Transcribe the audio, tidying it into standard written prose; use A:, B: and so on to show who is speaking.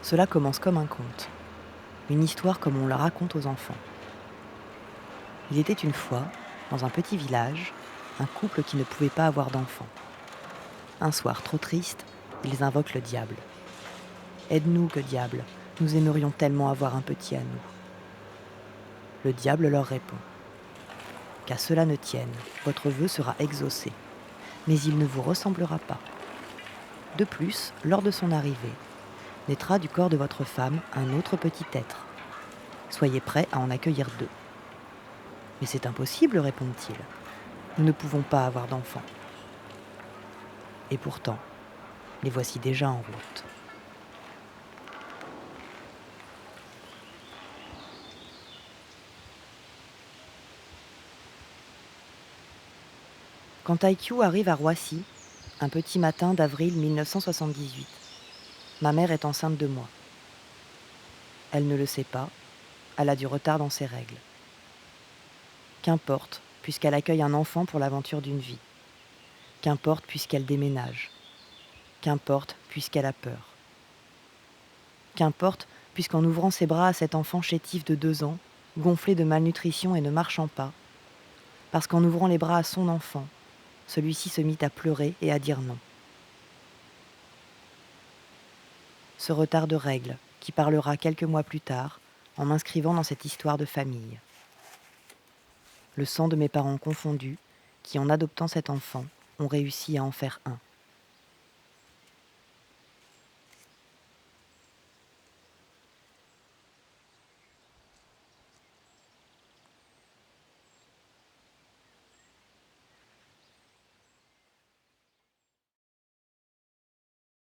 A: Cela commence comme un conte, une histoire comme on la raconte aux enfants. Il était une fois, dans un petit village, un couple qui ne pouvait pas avoir d'enfant. Un soir trop triste, ils invoquent le diable. Aide-nous, que diable, nous aimerions tellement avoir un petit à nous. Le diable leur répond. Qu'à cela ne tienne, votre vœu sera exaucé, mais il ne vous ressemblera pas. De plus, lors de son arrivée, naîtra du corps de votre femme un autre petit être. Soyez prêts à en accueillir deux. Mais c'est impossible, répondent-ils. Nous ne pouvons pas avoir d'enfants. Et pourtant, les voici déjà en route. Quand Taikyu arrive à Roissy, un petit matin d'avril 1978, ma mère est enceinte de moi. Elle ne le sait pas, elle a du retard dans ses règles. Qu'importe, puisqu'elle accueille un enfant pour l'aventure d'une vie. Qu'importe, puisqu'elle déménage. Qu'importe, puisqu'elle a peur. Qu'importe, puisqu'en ouvrant ses bras à cet enfant chétif de 2 ans, gonflé de malnutrition et ne marchant pas, parce qu'en ouvrant les bras à son enfant, celui-ci se mit à pleurer et à dire non. Ce retard de règles qui parlera quelques mois plus tard en m'inscrivant dans cette histoire de famille. Le sang de mes parents confondus, qui en adoptant cet enfant, ont réussi à en faire un.